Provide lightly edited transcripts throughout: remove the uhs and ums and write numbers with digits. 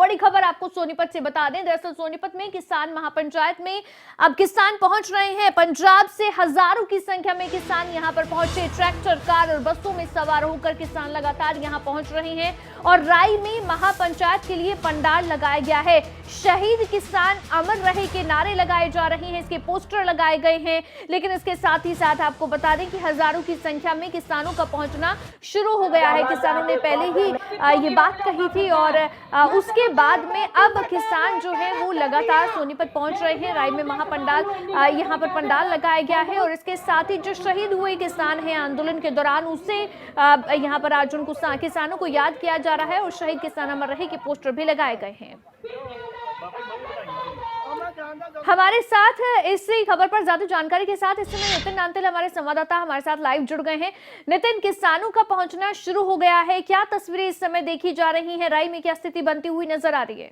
बड़ी खबर आपको सोनीपत से बता दें। दरअसल सोनीपत में किसान महापंचायत में अब किसान पहुंच रहे हैं। पंजाब से हजारों की संख्या में किसान यहां पर पहुंचे। ट्रैक्टर, कार और बसों में सवार होकर किसान लगातार यहां पहुंच रहे हैं और राई में महापंचायत के लिए पंडाल लगाया गया है। शहीद किसान अमर रहे के नारे लगाए जा रहे हैं, इसके पोस्टर लगाए गए हैं। लेकिन इसके साथ ही साथ आपको बता दें कि हजारों की संख्या में किसानों का पहुंचना शुरू हो गया है। किसानों ने पहले ही ये बात कही थी और उसके बाद में अब किसान जो है वो लगातार सोनीपत पहुंच रहे हैं। राई में महापंडाल, यहाँ पर पंडाल लगाया गया है और इसके साथ ही जो शहीद हुए किसान हैं आंदोलन के दौरान, उससे यहाँ पर आज उनको किसानों को याद किया जा रहा है और शहीद किसान अमर रहे के पोस्टर भी लगाए गए हैं। हमारे साथ इसी खबर पर ज्यादा जानकारी के साथ इस समय नितिन नांतिल हमारे संवाददाता हमारे साथ लाइव जुड़ गए हैं। नितिन, किसानों का पहुंचना शुरू हो गया है, क्या तस्वीरें इस समय देखी जा रही हैं? राई में क्या स्थिति बनती हुई नजर आ रही है?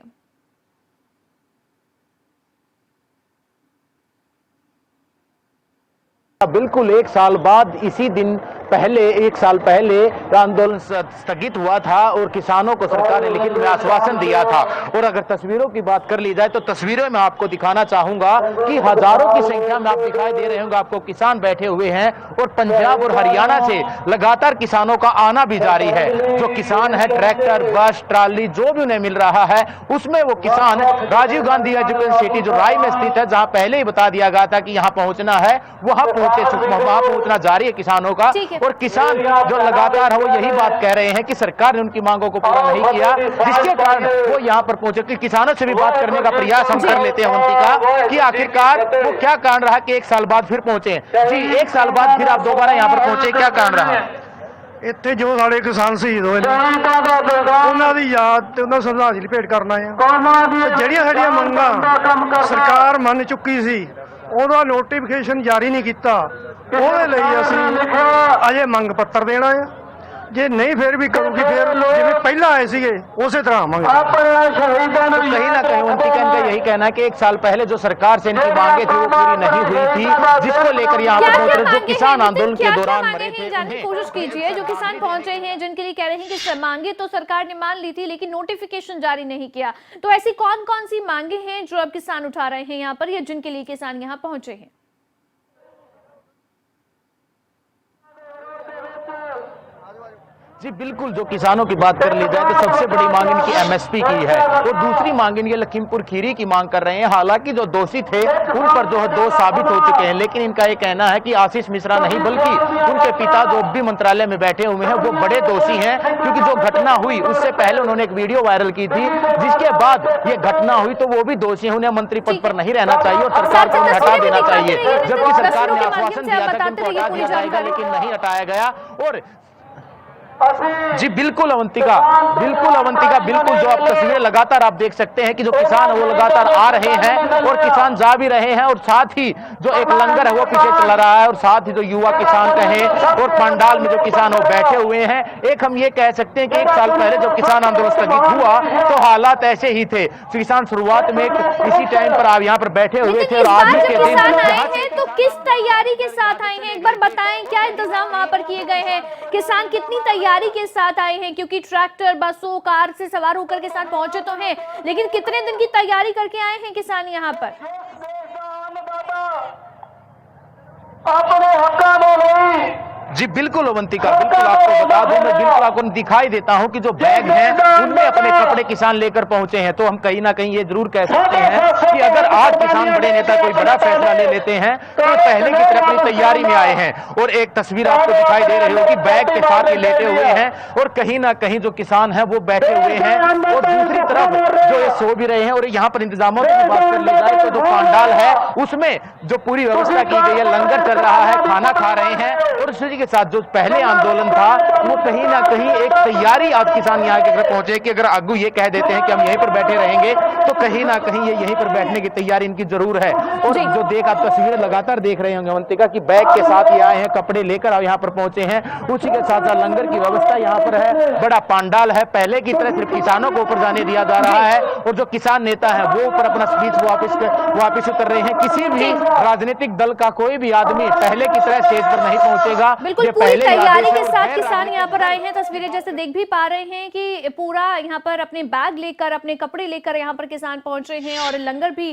बिल्कुल एक साल बाद इसी दिन एक साल पहले आंदोलन स्थगित हुआ था और किसानों को सरकार ने लिखित में आश्वासन दिया था। और अगर तस्वीरों की बात कर ली जाए तो तस्वीरों में आपको दिखाना चाहूंगा कि हजारों की संख्या में आप दिखाई दे रहे होंगे आपको किसान बैठे हुए हैं और पंजाब और हरियाणा से लगातार किसानों का आना भी जारी है। जो किसान है, ट्रैक्टर, बस, ट्राली जो भी उन्हें मिल रहा है उसमें वो किसान राजीव गांधी एजुकेशन सिटी जो राई में स्थित है, जहां पहले ही बता दिया गया था कि यहाँ पहुंचना है, वहां पहुंचना जारी है किसानों का। और किसान जो लगातार है वो यही बात कह रहे हैं कि सरकार ने उनकी मांगों को पूरा नहीं किया, जिसके कारण वो यहाँ पर पहुंचे। कि किसानों से भी बात करने का प्रयास हम कर लेते हैं अवंतिका कि आखिरकार वो क्या कारण रहा कि एक साल बाद फिर पहुंचे। जी, एक साल बाद फिर आप दोबारा यहाँ पर पहुंचे, क्या कारण रहा? ਇੱਥੇ ਜੋ ਸਾਡੇ ਕਿਸਾਨ ਸ਼ਹੀਦ ਹੋਏ ਨੇ ਉਹਨਾਂ ਦੀ ਯਾਦ ਤੇ ਉਹਨਾਂ ਸ਼ਰਧਾਂਜਲੀ ਭੇਟ ਕਰਨਾ ਹੈ। ਜਿਹੜੀਆਂ ਸਾਡੀਆਂ ਮੰਗਾਂ ਸਰਕਾਰ ਮੰਨ ਚੁੱਕੀ ਸੀ ਉਹਦਾ ਨੋਟੀਫਿਕੇਸ਼ਨ ਜਾਰੀ ਨਹੀਂ ਕੀਤਾ, ਉਹਦੇ ਲਈ ਅਸੀਂ ਅਜੇ ਮੰਗ ਪੱਤਰ देना है। ਜੇ नहीं फिर भी करूँगी फिर जिवें पहला आए सीगे उसी तरह आवांगे। तो कहीं ना कहीं अवंतिका इनका यही कहना है कि एक साल पहले जो सरकार से इनकी मांगे थी वो पूरी नहीं हुई थी, जिसको लेकर यहाँ पर पहुंच रहे जो किसान आंदोलन के दौरान मरे थे। जानने की कोशिश कीजिए, जो किसान पहुंचे हैं जिनके लिए कह रहे हैं कि मांगे तो सरकार ने मान ली थी लेकिन नोटिफिकेशन जारी नहीं किया, तो ऐसी कौन कौन सी मांगे हैं जो अब किसान उठा रहे हैं यहाँ पर या जिनके लिए किसान यहाँ पहुंचे हैं? जी बिल्कुल, जो किसानों की बात कर ली जाए तो सबसे बड़ी मांग इनकी एमएसपी की है और दूसरी मांग इनकी लखीमपुर खीरी की मांग कर रहे हैं। हालांकि जो दोषी थे उन पर जो है दोष साबित हो चुके हैं, लेकिन इनका ये कहना है कि आशीष मिश्रा नहीं बल्कि उनके पिता जो भी मंत्रालय में बैठे हुए हैं वो बड़े दोषी हैं, क्योंकि जो घटना हुई उससे पहले उन्होंने एक वीडियो वायरल की थी, जिसके बाद ये घटना हुई तो वो भी दोषी हैं। उन्हें मंत्री पद पर नहीं रहना चाहिए और सरकार को हटा देना चाहिए, जबकि सरकार ने आश्वासन दिया था कि उनको हटा दिया जाएगा, लेकिन नहीं हटाया गया। और जी बिल्कुल अवंतिका, बिल्कुल जो आप तस्वीरें लगातार आप देख सकते हैं कि जो किसान है वो लगातार आ रहे हैं और किसान जा भी रहे हैं और साथ ही जो एक लंगर है वो पीछे चला रहा है और साथ ही जो युवा किसान कहें और पंडाल में जो किसान वो बैठे हुए हैं। एक हम ये कह सकते हैं कि एक साल पहले जब किसान आंदोलन स्थगित हुआ तो हालात ऐसे ही थे। किसान शुरुआत में इसी टाइम पर आप यहाँ पर बैठे हुए थे और आज के दिन तो किस तैयारी के साथ आए हैं, एक बार बताएं, क्या इंतजाम वहां पर किए गए हैं? किसान कितनी तैयारी के साथ आए हैं? क्योंकि ट्रैक्टर, बसों, कार से सवार होकर किसान पहुंचे तो हैं, लेकिन कितने दिन की तैयारी करके आए हैं किसान यहाँ पर? जी बिल्कुल अवंतिका, बिल्कुल आपको बता दूं, मैं बिल्कुल आपको दिखाई देता हूं कि जो बैग हैं उनमें अपने कपड़े किसान लेकर पहुंचे हैं। तो हम कहीं ना कहीं ये जरूर कह सकते हैं कि अगर आज किसान बड़े नेता कोई बड़ा फैसला ले लेते हैं तो पहले की तरह अपनी तैयारी में आए हैं। और एक तस्वीर आपको दिखाई दे रही होगी, बैग के साथ ये लेटे हुए हैं और कहीं ना कहीं जो किसान है वो बैठे हुए हैं और दूसरी तरफ जो ये सो भी रहे हैं। और यहाँ पर इंतजामों की बात कर ली जाए तो जो पंडाल है उसमें जो पूरी व्यवस्था की गई है, लंगर चल रहा है, खाना खा रहे हैं और उसी के साथ जो पहले आंदोलन था वो कहीं ना कहीं एक तैयारी आज किसान यहाँ के पहुंचे कि अगर आगू ये कह देते हैं कि हम यहीं पर बैठे रहेंगे तो कहीं ना कहीं ये यहीं पर बैठने की तैयारी इनकी जरूर है। और जो आप तस्वीरें लगातार देख रहे होंगे अवंतिका की बैग के साथ ये आए हैं, कपड़े लेकर अब यहाँ पर पहुंचे हैं, उसी के साथ साथ लंगर की व्यवस्था यहाँ पर है, बड़ा पंडाल है। पहले की तरह सिर्फ किसानों को ऊपर जाने दिया किया जा रहा है और जो किसान नेता है वो ऊपर अपना स्पीच वापस उतर रहे हैं। किसी भी राजनीतिक दल का कोई भी आदमी पहले की तरह स्टेज पर नहीं पहुंचेगा। बिल्कुल पूरी तैयारी के साथ किसान यहाँ पर आए हैं। तस्वीरें जैसे देख भी पा रहे हैं कि पूरा यहाँ पर अपने बैग लेकर, अपने कपड़े लेकर यहाँ पर किसान पहुंच रहे हैं और लंगर भी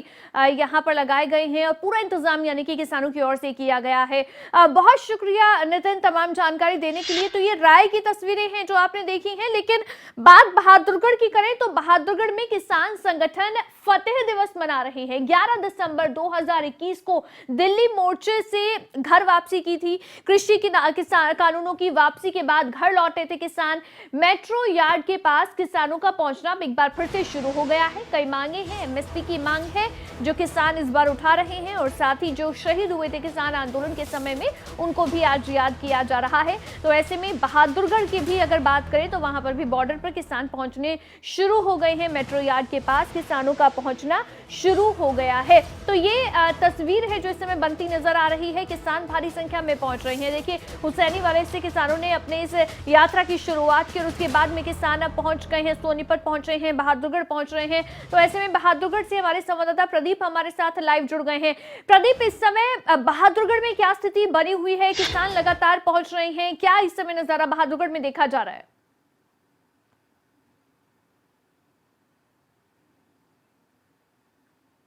यहाँ पर लगाए गए हैं और पूरा इंतजाम यानी कि किसानों की ओर से किया गया है। बहुत शुक्रिया नितिन तमाम जानकारी देने के लिए। तो ये राय की तस्वीरें हैं जो आपने देखी हैं, लेकिन बात बहादुरगढ़ की करें तो बहादुरगढ़ में किसान संगठन फतेह दिवस मना रहे हैं। 11 दिसंबर 2021 को दिल्ली मोर्चे से घर वापसी की थी। कृषि किसान कानूनों की वापसी के बाद घर लौटे थे किसान। मेट्रो यार्ड के पास किसानों का पहुंचना एक बार फिर से शुरू हो गया है। कई मांगे हैं, एमएसपी की मांग है जो किसान इस बार उठा रहे हैं और साथ ही जो शहीद हुए थे किसान आंदोलन के समय में उनको भी आज याद किया जा रहा है। तो ऐसे में बहादुरगढ़ की भी अगर बात करें तो वहां पर भी बॉर्डर पर किसान पहुंचने शुरू हो गए हैं। मेट्रो यार्ड के पास किसानों का पहुंचना शुरू हो गया है। तो ये तस्वीर है जो इस समय बनती नजर आ रही है। किसान भारी संख्या में पहुंच रहे हैं। देखिए हुसैनी वाले से किसानों ने अपने इस यात्रा की शुरुआत की और उसके बाद में किसान अब पहुंच गए हैं, सोनीपत पहुंच रहे हैं, बहादुरगढ़ पहुंच रहे हैं। तो ऐसे में बहादुरगढ़ से हमारे संवाददाता प्रदीप हमारे साथ लाइव जुड़ गए हैं। प्रदीप, इस समय बहादुरगढ़ में क्या स्थिति बनी हुई है? किसान लगातार पहुंच रहे हैं, क्या इस समय नजारा बहादुरगढ़ में देखा जा रहा है?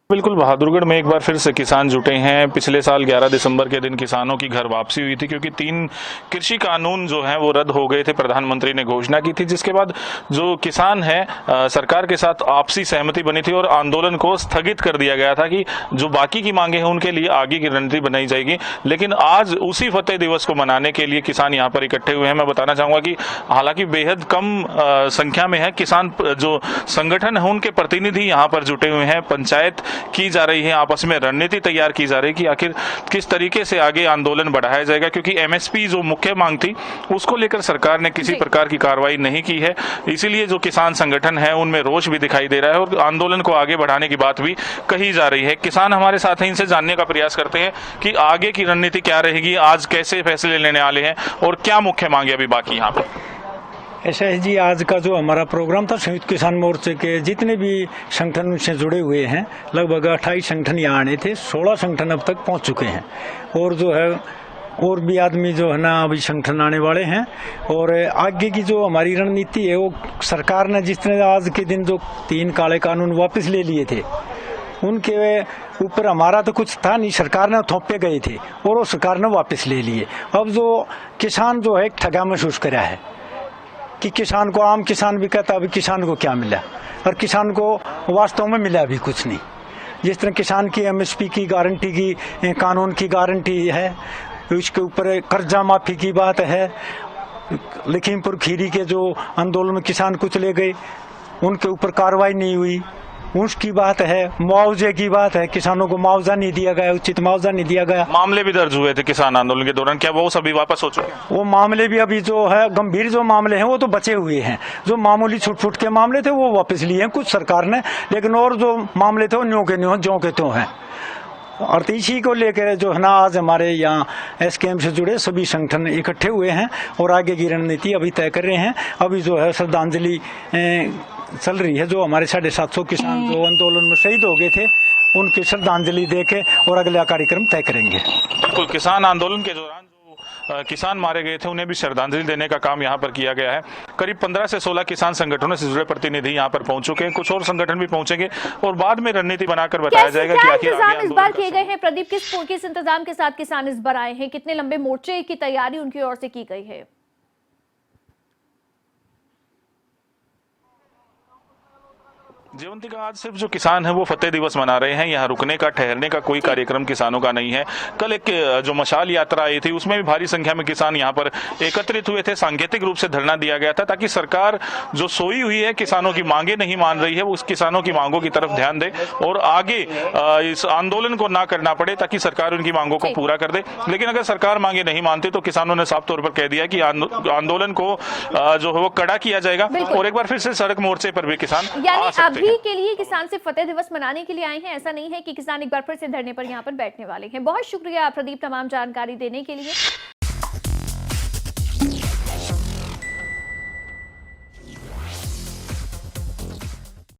बिल्कुल, बहादुरगढ़ में एक बार फिर से किसान जुटे हैं। पिछले साल 11 दिसंबर के दिन किसानों की घर वापसी हुई थी क्योंकि 3 कृषि कानून जो हैं वो रद्द हो गए थे। प्रधानमंत्री ने घोषणा की थी, जिसके बाद जो किसान हैं सरकार के साथ आपसी सहमति बनी थी और आंदोलन को स्थगित कर दिया गया था कि जो बाकी की मांगे हैं उनके लिए आगे की रणनीति बनाई जाएगी। लेकिन आज उसी फतेह दिवस को मनाने के लिए किसान यहाँ पर इकट्ठे हुए हैं। मैं बताना चाहूँगा कि हालांकि बेहद कम संख्या में है किसान, जो संगठन है उनके प्रतिनिधि यहाँ पर जुटे हुए हैं। पंचायत की जा रही है, आपस में रणनीति तैयार की जा रही है कि आखिर किस तरीके से आगे आंदोलन बढ़ाया जाएगा, क्योंकि एमएसपी जो मुख्य मांग थी उसको लेकर सरकार ने किसी प्रकार की कार्रवाई नहीं की है। इसीलिए जो किसान संगठन है उनमें रोष भी दिखाई दे रहा है और आंदोलन को आगे बढ़ाने की बात भी कही जा रही है। किसान हमारे साथ हैं, इनसे जानने का प्रयास करते हैं कि आगे की रणनीति क्या रहेगी, आज कैसे फैसले लेने वाले हैं और क्या मुख्य मांगे अभी बाकी यहाँ पर। ऐसा है जी, आज का जो हमारा प्रोग्राम था, संयुक्त किसान मोर्चे के जितने भी संगठन से जुड़े हुए हैं, लगभग 28 संगठन यहाँ आने थे। 16 संगठन अब तक पहुँच चुके हैं और जो है और भी आदमी जो है ना अभी संगठन आने वाले हैं। और आगे की जो हमारी रणनीति है वो सरकार ने जिस तरह आज के दिन जो 3 काले कानून वापस ले लिए थे उनके ऊपर हमारा तो कुछ था नहीं, सरकार ने थोपे गए थे और वो सरकार ने वापस ले लिए। अब जो किसान जो है ठगा महसूस करा है कि किसान को, आम किसान भी कहता अभी किसान को क्या मिला, और किसान को वास्तव में मिला भी कुछ नहीं। जिस तरह किसान की एमएसपी की गारंटी की, कानून की गारंटी है, उसके ऊपर कर्जा माफी की बात है। लखीमपुर खीरी के जो आंदोलन में किसान कुचले गए उनके ऊपर कार्रवाई नहीं हुई, उसकी बात है। मुआवजे की बात है, किसानों को मुआवजा नहीं दिया गया, उचित मुआवजा नहीं दिया गया। मामले भी दर्ज हुए थे किसान आंदोलन के दौरान, क्या वो सभी वापस हो चुके हैं? वो मामले भी अभी जो है गंभीर जो मामले हैं वो तो बचे हुए हैं। जो मामूली छुट फुट के मामले थे वो वापस लिए हैं कुछ सरकार ने, लेकिन और जो मामले थे वो न्यों के न्यों, ज्यों के त्यों हैं। और इसी को लेकर जो है ना आज हमारे यहाँ एसकेएम से जुड़े सभी संगठन इकट्ठे हुए हैं और आगे की रणनीति अभी तय कर रहे हैं। अभी जो है श्रद्धांजलि चल रही है, जो हमारे 750 किसान जो आंदोलन में शहीद हो गए थे उनकी श्रद्धांजलि देके और अगला कार्यक्रम तय करेंगे। बिल्कुल, किसान आंदोलन के दौरान किसान मारे गए थे उन्हें भी श्रद्धांजलि देने का काम यहाँ पर किया गया है। करीब 15 से 16 किसान संगठनों से जुड़े प्रतिनिधि यहाँ पर पहुंच चुके हैं, कुछ और संगठन भी पहुंचेंगे और बाद में रणनीति बनाकर बताया जाएगा कि आखिर इंतजाम इस बार किए गए हैं। प्रदीप, किस इंतजाम के साथ किसान इस बार आए हैं? कितने लंबे मोर्चे की तैयारी उनकी ओर से की गई है? जीवंती का आज सिर्फ जो किसान है वो फतेह दिवस मना रहे हैं। यहाँ रुकने का, ठहरने का कोई कार्यक्रम किसानों का नहीं है। कल एक जो मशाल यात्रा आई थी उसमें भी भारी संख्या में किसान यहाँ पर एकत्रित हुए थे। सांकेतिक रूप से धरना दिया गया था ताकि सरकार जो सोई हुई है, किसानों की मांगे नहीं मान रही है, वो उस किसानों की मांगों की तरफ ध्यान दे और आगे इस आंदोलन को ना करना पड़े ताकि सरकार उनकी मांगों को पूरा कर दे। लेकिन अगर सरकार मांगे नहीं मानती तो किसानों ने साफ तौर पर कह दिया कि आंदोलन को जो है वो कड़ा किया जाएगा और एक बार फिर से सड़क मोर्चे पर भी किसान आ सकते हैं। के लिए किसान सिर्फ फतेह दिवस मनाने के लिए आए हैं, ऐसा नहीं है कि किसान एक बार फिर से धरने पर यहाँ पर बैठने वाले हैं। बहुत शुक्रिया प्रदीप तमाम जानकारी देने के लिए।